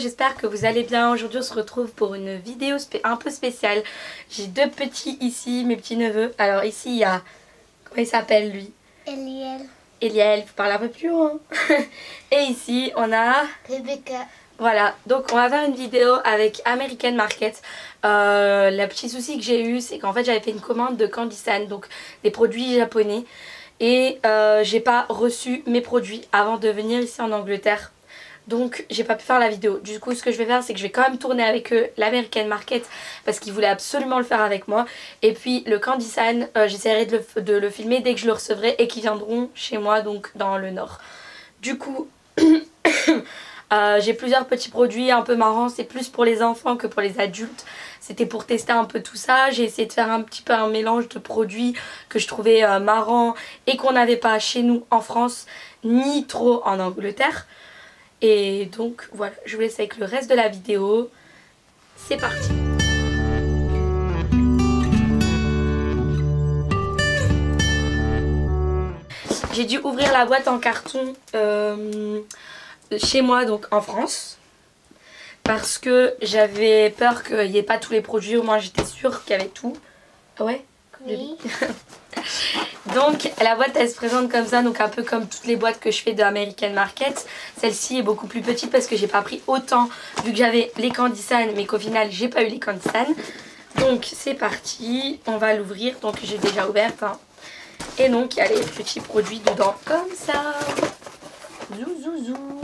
j'espère que vous allez bien. Aujourd'hui on se retrouve pour une vidéo un peu spéciale. J'ai deux petits ici, mes petits neveux. Alors ici il y a, comment il s'appelle lui? Eliel. Eliel, faut parler un peu plus haut hein. Et ici on a Rebecca. Voilà, donc on va faire une vidéo avec American Market. Le petit souci que j'ai eu, c'est qu'en fait j'avais fait une commande de Candysan, donc des produits japonais. Et j'ai pas reçu mes produits avant de venir ici en Angleterre. Donc j'ai pas pu faire la vidéo. Du coup ce que je vais faire, c'est que je vais quand même tourner avec eux l'American Market, parce qu'ils voulaient absolument le faire avec moi. Et puis le Candysan, j'essaierai de le filmer dès que je le recevrai et qu'ils viendront chez moi, donc dans le nord. Du coup... j'ai plusieurs petits produits un peu marrants, c'est plus pour les enfants que pour les adultes. C'était pour tester un peu tout ça. J'ai essayé de faire un petit peu un mélange de produits que je trouvais marrants et qu'on n'avait pas chez nous en France, ni trop en Angleterre. Et donc voilà, je vous laisse avec le reste de la vidéo. C'est parti. J'ai dû ouvrir la boîte en carton chez moi, donc en France, parce que j'avais peur qu'il n'y ait pas tous les produits. Au moins j'étais sûre qu'il y avait tout. Ouais, Oui. donc la boîte elle se présente comme ça, donc un peu comme toutes les boîtes que je fais de American Market. Celle-ci est beaucoup plus petite parce que j'ai pas pris autant vu que j'avais les Candysan, mais qu'au final j'ai pas eu les Candysan. Donc c'est parti, on va l'ouvrir. Donc j'ai déjà ouverte hein. Et donc il y a les petits produits dedans comme ça. Zouzouzou.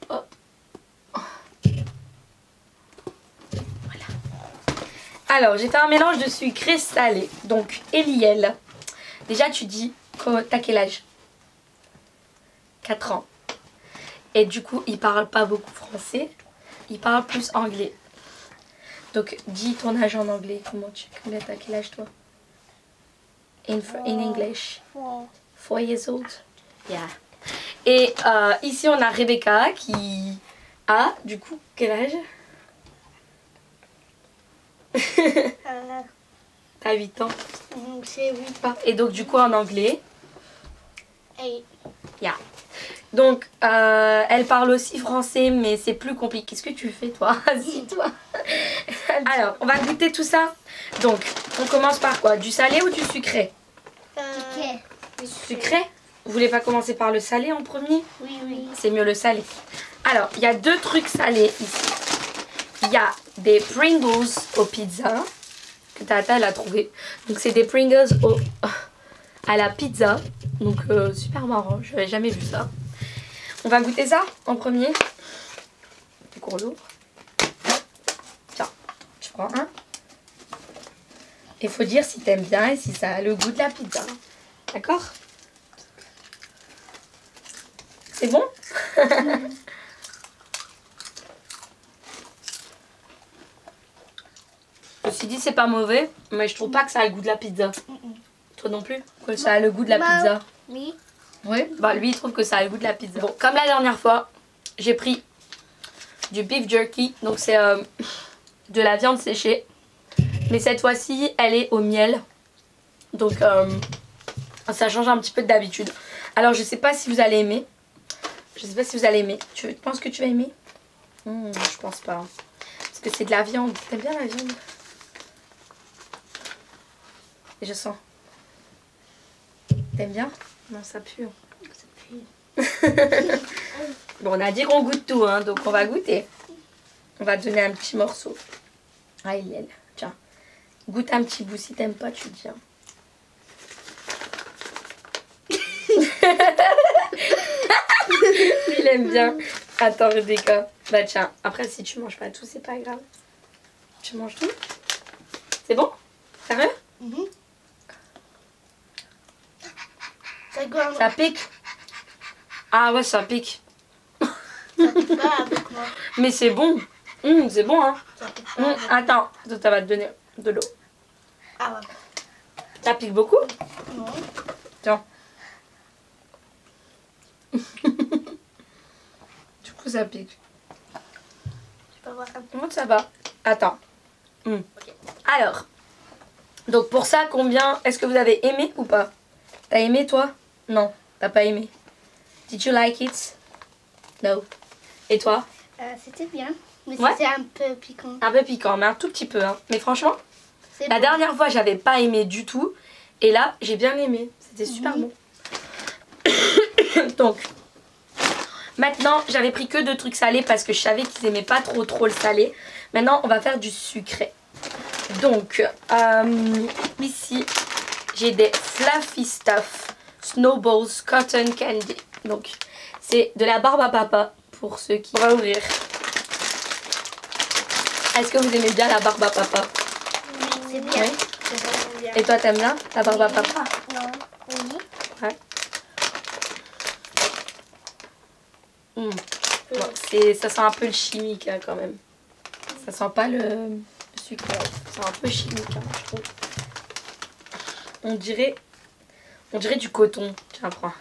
Hop. Voilà. Alors j'ai fait un mélange de sucré salé. Donc Eliel. Déjà tu dis que t'as quel âge? 4 ans. Et du coup il parle pas beaucoup français. Il parle plus anglais. Donc dis ton âge en anglais. T'as quel âge toi? In English. 4 years old. Yeah. Et ici on a Rebecca qui a du coup quel âge? T'as 8 ans. C'est 8 ans. Et donc du coup en anglais. Hey. Yeah. Donc elle parle aussi français mais c'est plus compliqué. Qu'est-ce que tu fais toi? Assis-toi. Alors on va goûter tout ça. Donc on commence par quoi? Du salé ou du sucré? Sucré? Vous voulez pas commencer par le salé en premier? Oui, oui. C'est mieux le salé. Alors, il y a deux trucs salés ici. Il y a des Pringles aux pizzas que Tata elle a trouvé. Donc c'est des Pringles à la pizza. Donc super marrant, je n'avais jamais vu ça. On va goûter ça en premier. Du coup on l'ouvre. Tiens, je prends un. Il faut dire si t'aimes bien et si ça a le goût de la pizza. D'accord? C'est bon? Ceci dit c'est pas mauvais, mais je trouve pas que ça a le goût de la pizza. Toi non plus? Que ça a le goût de la pizza? Oui. Oui? Bah lui il trouve que ça a le goût de la pizza. Bon, comme la dernière fois, j'ai pris du beef jerky. Donc c'est de la viande séchée. Mais cette fois-ci elle est au miel. Donc ça change un petit peu d'habitude. Alors je sais pas si vous allez aimer. Je sais pas si vous allez aimer. Tu penses que tu vas aimer? Je pense pas. Parce que c'est de la viande. T'aimes bien la viande? Et je sens. T'aimes bien? Non, ça pue. Ça pue. Bon, on a dit qu'on goûte tout, hein, donc on va goûter. On va te donner un petit morceau. Ah, il est. Tiens. Goûte un petit bout. Si t'aimes pas, tu dis. Hein. Il aime bien. Attends Rebecca. Bah tiens, après si tu manges pas tout, c'est pas grave. Tu manges tout? C'est bon? Sérieux? Ça pique? Ah ouais, ça pique. Ça pique pas avec moi. Mais c'est bon. C'est bon hein. Ça pique pas avec moi. Attends, ça va te donner de l'eau. Ah ouais. Ça pique beaucoup? Non. Tiens. Du coup ça pique. Je peux voir un peu. Ça va. Attends. Okay. Alors. Donc pour ça, combien est-ce que vous avez aimé ou pas? T'as aimé toi? Non, t'as pas aimé. Did you like it? No. Et toi? C'était bien. Mais Ouais. c'était un peu piquant. Un peu piquant, mais un tout petit peu. Hein. Mais franchement, C'est la bon. dernière fois, j'avais pas aimé du tout. Et là, j'ai bien aimé. C'était super bon. Donc, maintenant, j'avais pris que 2 trucs salés parce que je savais qu'ils aimaient pas trop le salé. Maintenant, on va faire du sucré. Donc, ici, j'ai des Fluffy Stuff Snowballs Cotton Candy. Donc, c'est de la barbe à papa pour ceux qui vont ouvrir. Est-ce que vous aimez bien la barbe à papa? C'est bien. Oui. C'est vraiment bien. Et toi, t'aimes bien la barbe à papa? Non. Oui. Ouais. Bon, ça sent un peu le chimique hein, quand même. Ça sent pas le sucre. C'est un peu chimique, hein, je trouve. On dirait du coton. Tiens, prends.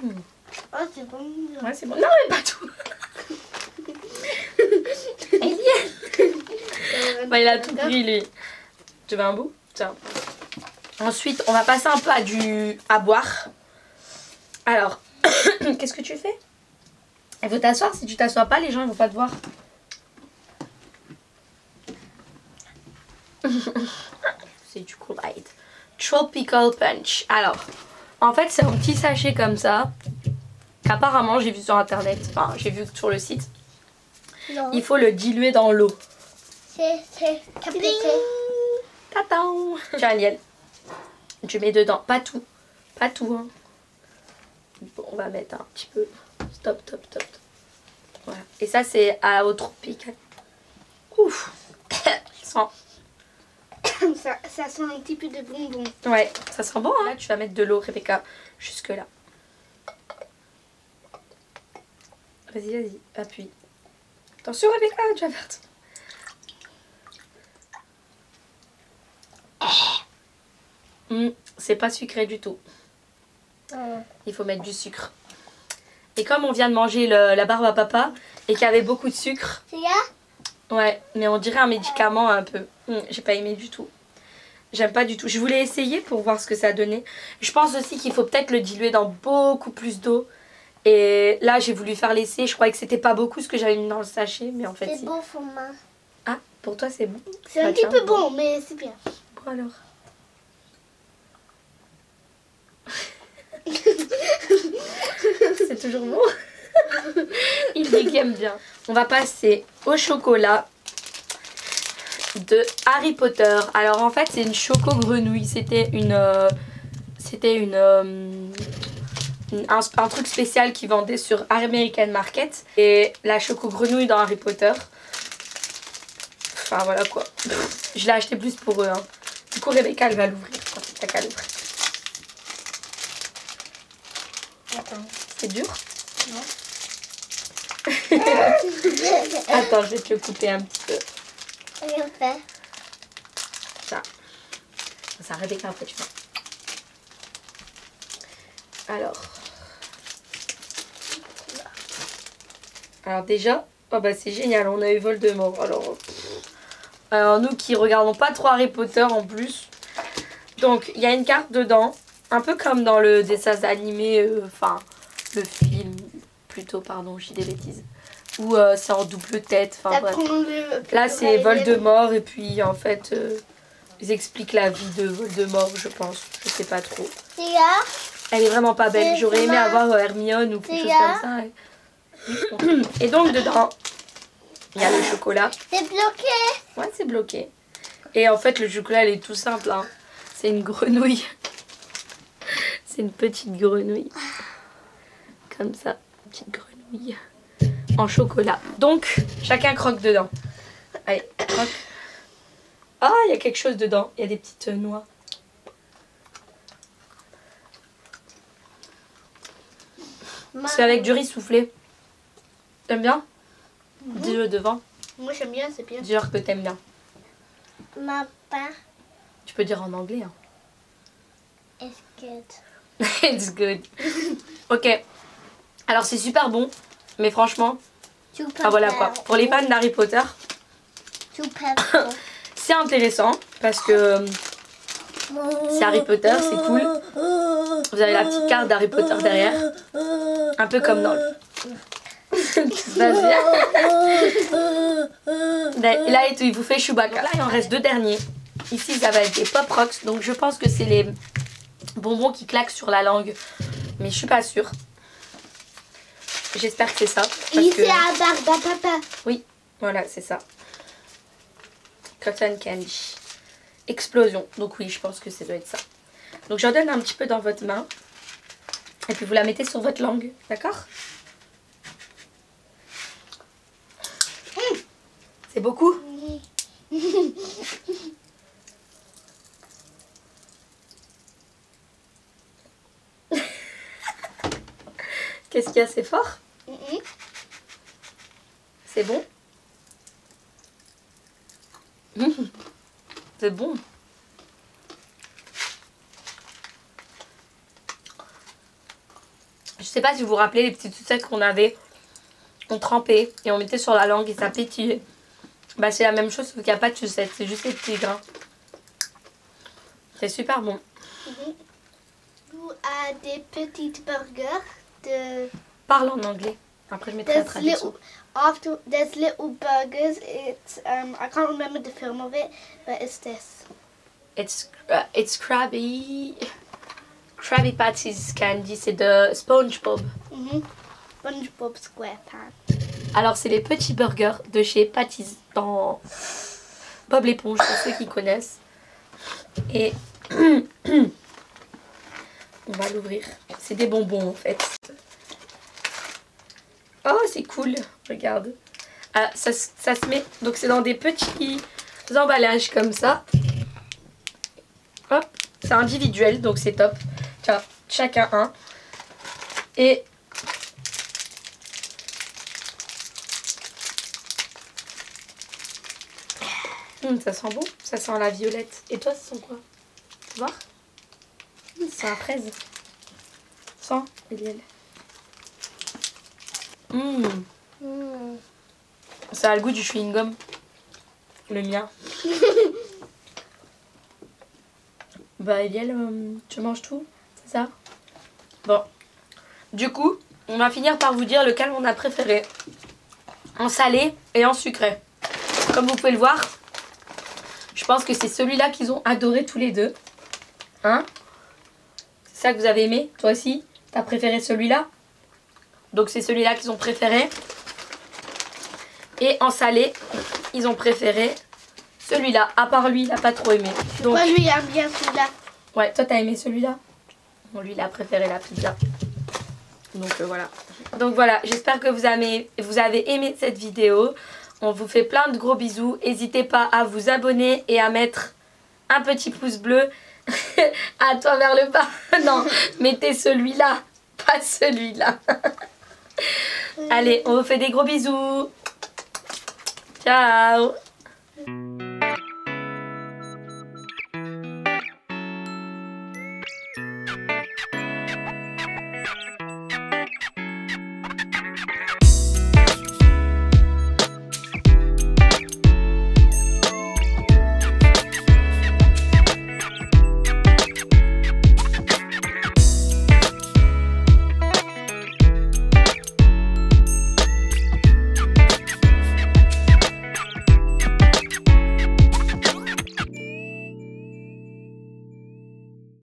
Oh, c'est bon. Ouais, c'est bon. Non, mais pas tout. Bah, il a tout pris, lui. Tu veux un bout? Tiens. Ensuite, on va passer un peu à boire. Alors, qu'est-ce que tu fais? Il faut t'asseoir. Si tu t'assois pas, les gens ils vont pas te voir. C'est du Kool-Aid. Tropical Punch. Alors, en fait, c'est un petit sachet comme ça. Qu'apparemment, j'ai vu sur internet. Enfin, j'ai vu sur le site. Non. Il faut le diluer dans l'eau. C'est capté. Tadam! Tu as un miel. Tu mets dedans. Pas tout. Pas tout, hein. Bon, on va mettre un petit peu. Stop. Voilà. Et ça, c'est au tropical. Ouf! Ça Ça sent un petit peu de bonbons. ouais, ça sent bon, hein. Là, tu vas mettre de l'eau, Rebecca, jusque là. Vas-y, appuie. Attention, Rebecca, tu vas faire tout. C'est pas sucré du tout. Il faut mettre du sucre. Et comme on vient de manger la barbe à papa et qu'il y avait beaucoup de sucre, C'est là? ouais, mais on dirait un médicament un peu. J'ai pas aimé du tout. J'aime pas du tout. Je voulais essayer pour voir ce que ça donnait. Je pense aussi qu'il faut peut-être le diluer dans beaucoup plus d'eau. Et là, j'ai voulu faire l'essai. Je croyais que c'était pas beaucoup ce que j'avais mis dans le sachet, mais en fait, C'est si. bon, format. Ah, pour toi, c'est bon. C'est un Bah, petit tiens, peu bon, mais c'est bien. Bon alors. C'est toujours bon. Il dit qu'il aime bien. On va passer au chocolat de Harry Potter. Alors en fait c'est une choco grenouille. C'était un truc spécial qu'ils vendaient sur American Market. Et la choco grenouille dans Harry Potter. Enfin voilà quoi. Je l'ai acheté plus pour eux. Hein. Du coup Rebecca elle va l'ouvrir. T'as qu'à l'ouvrir. Attends. C'est dur. Non. Attends, je vais te le couper un petit peu. Rien fait. Ça. Ça Rebecca après tu vois. Alors déjà, oh bah c'est génial, on a eu Voldemort. Alors nous qui regardons pas trop Harry Potter en plus. Donc il y a une carte dedans, un peu comme dans le dessin animé, enfin le film plutôt, pardon, je dis des bêtises. Où c'est en double tête, enfin bref. Là c'est Voldemort et puis en fait ils expliquent la vie de Voldemort je pense, je sais pas trop. C'est là? Elle est vraiment pas belle, C'est j'aurais aimé comment? avoir Hermione ou quelque chose là? comme ça. Et donc dedans, il y a le chocolat. C'est bloqué. Ouais, c'est bloqué. Et en fait, le chocolat, il est tout simple. Hein. C'est une grenouille. C'est une petite grenouille. Comme ça, une petite grenouille. En chocolat. Donc, chacun croque dedans. Allez, croque. Ah, il y a quelque chose dedans. Il y a des petites noix. C'est avec du riz soufflé. T'aimes bien? Dis-le devant. Moi j'aime bien, c'est bien. Dis-leur que t'aimes bien. Ma pain. Tu peux dire en anglais. Hein. It's good. It's good. Ok. Alors c'est super bon. Mais franchement, ah voilà quoi. Pour les fans d'Harry Potter, c'est intéressant. Parce que c'est Harry Potter, c'est cool. Vous avez la petite carte d'Harry Potter derrière. Un peu comme dans Tout se passe bien. Là, il vous fait Chewbacca. Là, il en reste 2 derniers. Ici, ça va être des Pop Rocks. Donc, je pense que c'est les bonbons qui claquent sur la langue. Mais je suis pas sûre. J'espère que c'est ça. Et c'est à Barbe à Papa. Oui, voilà, c'est ça. Cotton Candy. Explosion. Donc oui, je pense que ça doit être ça. Donc j'en donne un petit peu dans votre main. Et puis vous la mettez sur votre langue. D'accord? C'est beaucoup? Qu'est-ce qu'il y a? C'est fort? C'est bon? C'est bon. Je sais pas si vous vous rappelez les petites sucettes qu'on avait. On trempait et on mettait sur la langue et ça pétillait. Bah c'est la même chose sauf qu'il n'y a pas de sucettes. C'est juste des petits grains. C'est super bon. Ou à des petites burgers de... Parle en anglais. Après je mettrai la traduction. There's little burgers. It's I can't remember the film of it, but it's this. It's Krabby Patties Candy. C'est de SpongeBob. SpongeBob SquarePants. Alors c'est les petits burgers de chez Patties dans Bob l'éponge pour ceux qui connaissent. Et on va l'ouvrir. C'est des bonbons en fait. Oh c'est cool, regarde. Ah, ça se met, donc c'est dans des petits emballages comme ça. Hop, c'est individuel donc c'est top. Tiens, chacun un. Et ça sent bon, ça sent la violette. Et toi ça sent quoi? Tu vois? Ça sent la fraise. Sens, Eliel. Ça a le goût du chewing-gum. Le mien. Bah Eliel, tu manges tout? C'est ça? Bon. Du coup, on va finir par vous dire lequel on a préféré. En salé et en sucré. Comme vous pouvez le voir, je pense que c'est celui-là qu'ils ont adoré tous les deux. Hein? C'est ça que vous avez aimé? Toi aussi? T'as préféré celui-là? Donc c'est celui-là qu'ils ont préféré. Et en salé, ils ont préféré celui-là. À part lui, il n'a pas trop aimé. Donc, Moi, lui, aime bien celui-là. ouais, toi, t'as aimé celui-là? Bon, lui, il a préféré la pizza. Donc voilà. Donc voilà, j'espère que vous avez aimé cette vidéo. On vous fait plein de gros bisous. N'hésitez pas à vous abonner et à mettre un petit pouce bleu. À toi vers le bas. Non, mettez celui-là, pas celui-là. Allez, on vous fait des gros bisous. Ciao.